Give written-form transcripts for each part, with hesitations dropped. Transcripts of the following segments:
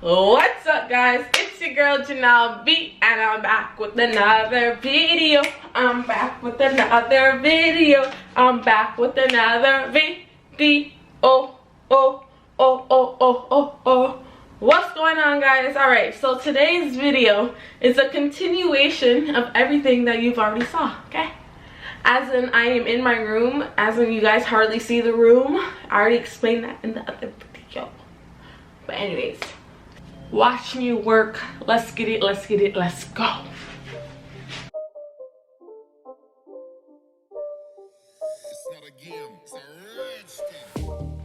What's up, guys? It's your girl Janelle B, and I'm back with another video. I'm back with another video. I'm back with another video. What's going on, guys? Alright, so today's video is a continuation of everything that you've already saw, okay? As in, I am in my room. As in, you guys hardly see the room. I already explained that in the other video. But anyways, watch me work. Let's get it, let's get it, let's go. It's not a game, it's a rich thing.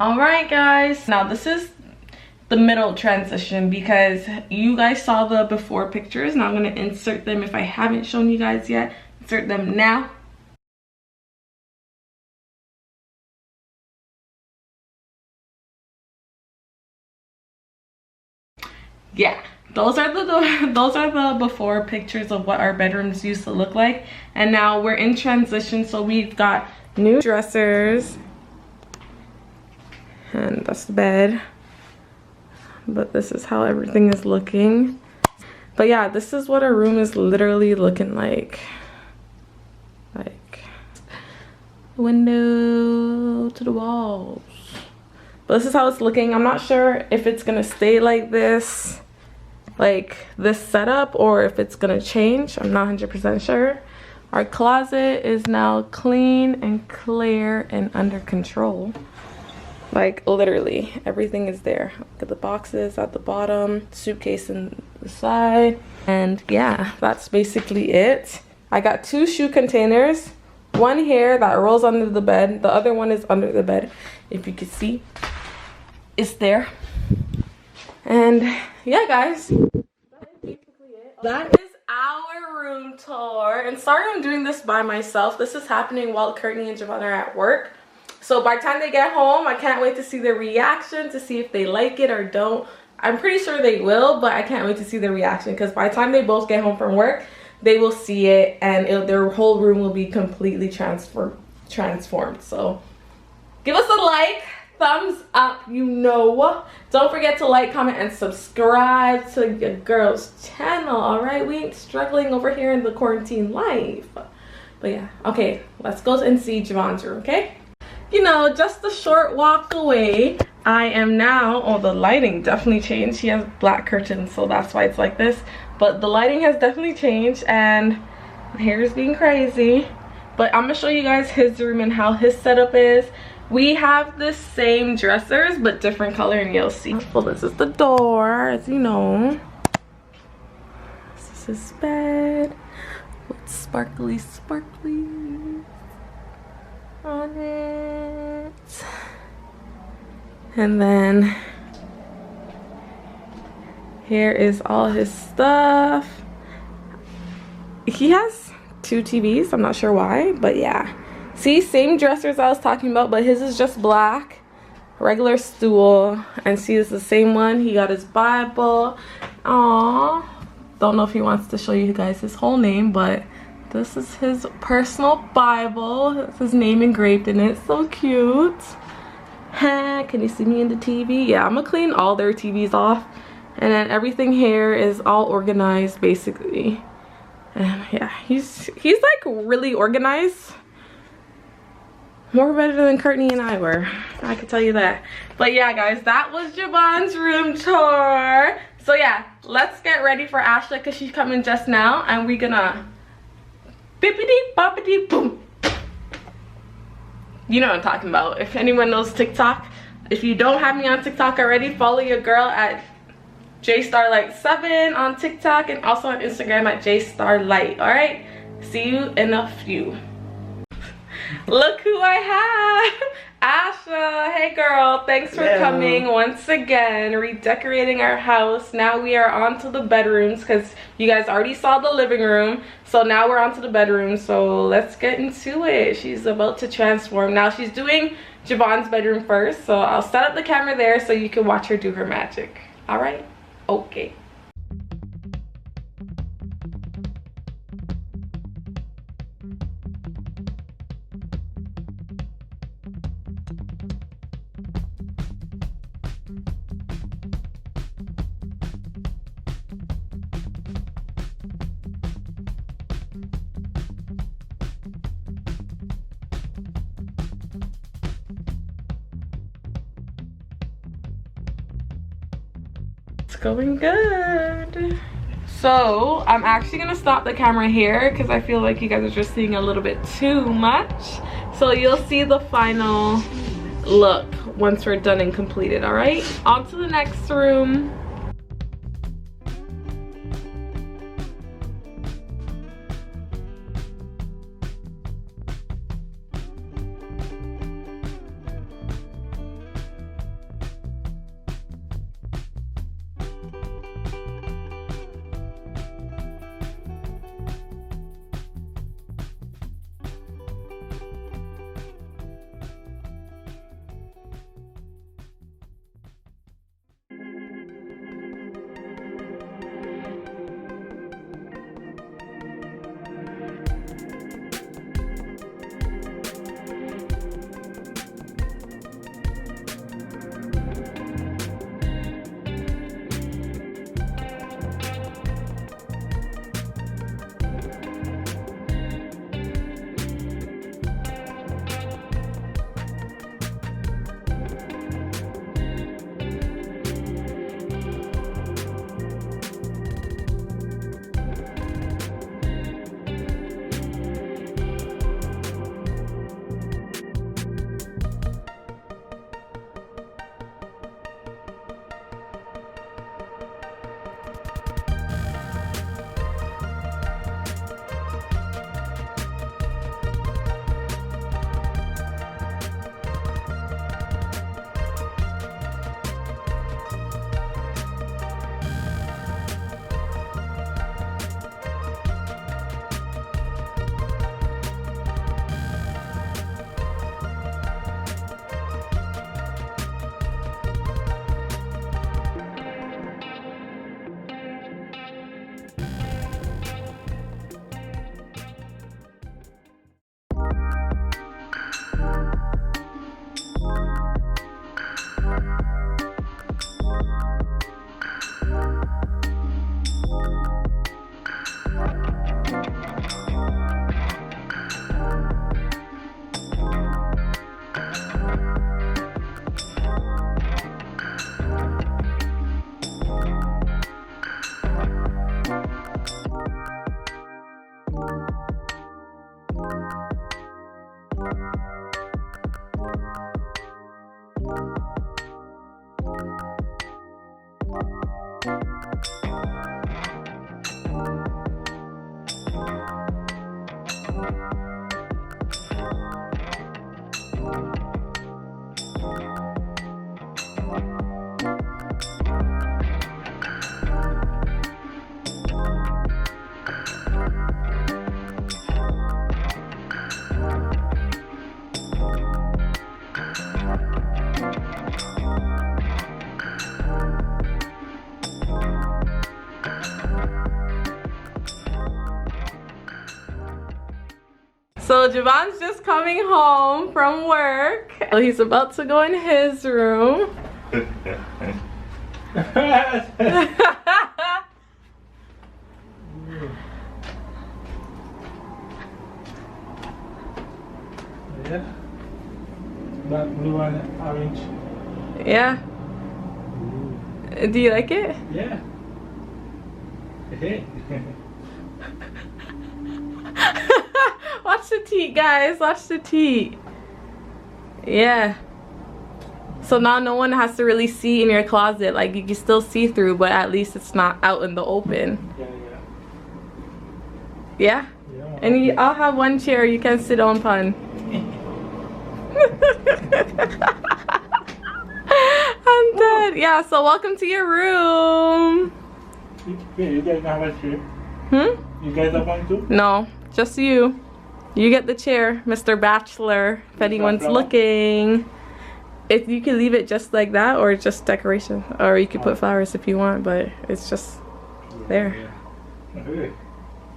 Alright, guys, now this is the middle transition because you guys saw the before pictures. Now I'm going to insert them if I haven't shown you guys yet. Insert them now. Yeah, those are the before pictures of what our bedrooms used to look like, and now we're in transition. So we've got new dressers, and that's the bed, but this is how everything is looking. But yeah, this is what our room is literally looking like window to the walls. But this is how it's looking. I'm not sure if it's gonna stay like this setup, or if it's gonna change. I'm not 100% sure. Our closet is now clean and clear and under control. Like, literally everything is there. Look at the boxes at the bottom, suitcase in the side, and yeah, that's basically it. I got 2 shoe containers, one here that rolls under the bed, the other one is under the bed. If you can see, it's there. And yeah, guys, that is basically it. That is our room tour. And sorry I'm doing this by myself. This is happening while Courtney and Javon are at work. So by the time they get home, I can't wait to see their reaction, to see if they like it or don't. I'm pretty sure they will, but I can't wait to see their reaction, because by the time they both get home from work, they will see it, and their whole room will be completely transformed. So give us a like, thumbs up, you know. Don't forget to like, comment, and subscribe to your girl's channel, all right? We ain't struggling over here in the quarantine life. But yeah, okay, let's go and see Javon's room, okay? You know, just a short walk away, I am now, oh, the lighting definitely changed. He has black curtains, so that's why it's like this. But the lighting has definitely changed, and my hair is being crazy. But I'm gonna show you guys his room and how his setup is. We have the same dressers, but different color, and you'll see. Well, this is the door, as you know. This is his bed with sparkly on it, and then here is all his stuff. He has 2 TVs, I'm not sure why, but yeah. See, same dressers I was talking about, but his is just black, regular stool. And see, it's the same one. He got his Bible. Aww, don't know if he wants to show you guys his whole name, but this is his personal Bible. It's his name engraved in it. So cute. Can you see me in the TV? Yeah, I'm gonna clean all their TVs off. And then everything here is all organized, basically. And yeah, he's like really organized. More better than Courtney and I were. I can tell you that. But yeah, guys, that was Javon's room tour. So yeah, let's get ready for Ashley, because she's coming just now. And we're gonna bippity boppity boom. You know what I'm talking about. If anyone knows TikTok, if you don't have me on TikTok already, follow your girl at JStarlight7 on TikTok, and also on Instagram at JStarlight. All right, see you in a few. Look who I have. Asha, hey girl, thanks for coming once again, redecorating our house. Now we are on to the bedrooms because you guys already saw the living room. So now we're on to the bedroom, so let's get into it. She's about to transform. Now she's doing Javon's bedroom first, so I'll set up the camera there so you can watch her do her magic. All right? Okay. It's going good. So I'm actually gonna stop the camera here because I feel like you guys are just seeing a little bit too much. So you'll see the final look once we're done and completed. All right, on to the next room. So Javon's just coming home from work. So he's about to go in his room. Yeah. That blue and orange. Yeah. Do you like it? Yeah. Hey. Watch the teeth, guys. Watch the teeth. Yeah. So now no one has to really see in your closet. Like, you can still see through, but at least it's not out in the open. Yeah. Yeah? And I'll have one chair you can sit on, Pun. I'm dead. Yeah, so welcome to your room. Yeah, you guys have a chair? You guys are going to? No, just you. You get the chair, Mr. Bachelor, if anyone's looking. If you can leave it just like that, or just decoration, or you could put flowers if you want, but it's just there. Okay.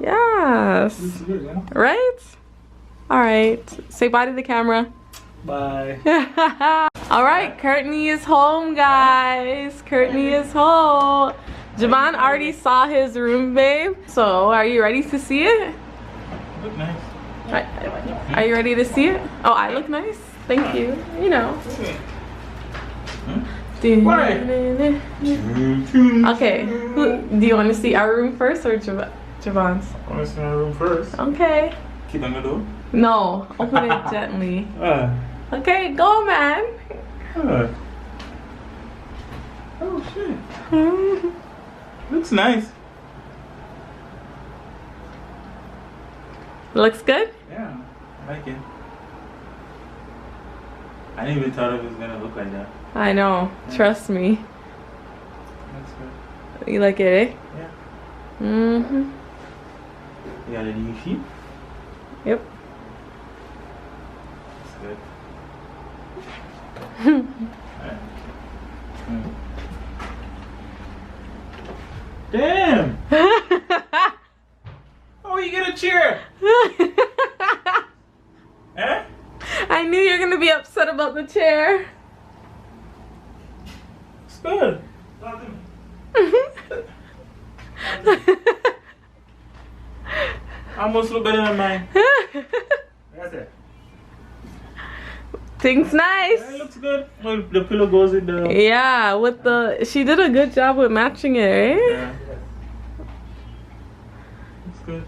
Yes. This is good, yeah? Right? All right. Say bye to the camera. Bye. All right, Kurtney is home, guys. Kurtney is home. Javon already saw his room, babe. So, are you ready to see it? Look nice. Are you ready to see it? Oh, I look nice? Thank you. You know. Okay. Do you want to see our room first or Javon's? I want to see my room first. Okay. Keep on the door? No, open it gently. Okay, go, man. Oh, shit. Looks nice. Looks good? Yeah, I like it. I didn't even thought it was gonna look like that. I know. Yeah. Trust me. That's good. You like it, eh? Yeah. Mm-hmm. You got a new sheet? Yep. That's good. Alright. Damn! Oh, you get a chair! Eh? I knew you were gonna be upset about the chair. It's good. Almost look better than mine. That's it. Thing's nice. Yeah, it looks good. Well, the pillow goes in the... Yeah, with the... She did a good job with matching it, eh? Yeah. It's good.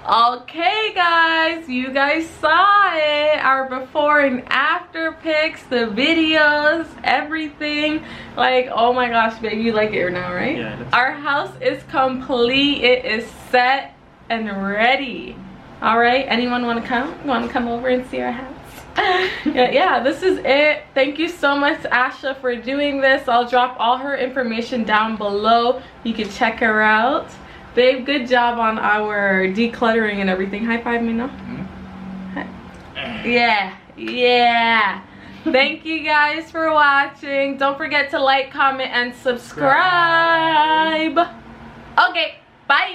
Okay, guys. You guys saw it. Our before and after pics, the videos, everything. Like, oh my gosh, babe, you like it now, right? Yeah. Our house is complete. It is set and ready. All right, anyone want to come? Want to come over and see our house? yeah, this is it. Thank you so much, Asha, for doing this. I'll drop all her information down below. You can check her out. Babe, good job on our decluttering and everything. High five me now. Yeah, yeah. Thank you guys for watching. Don't forget to like, comment, and subscribe. Okay, bye.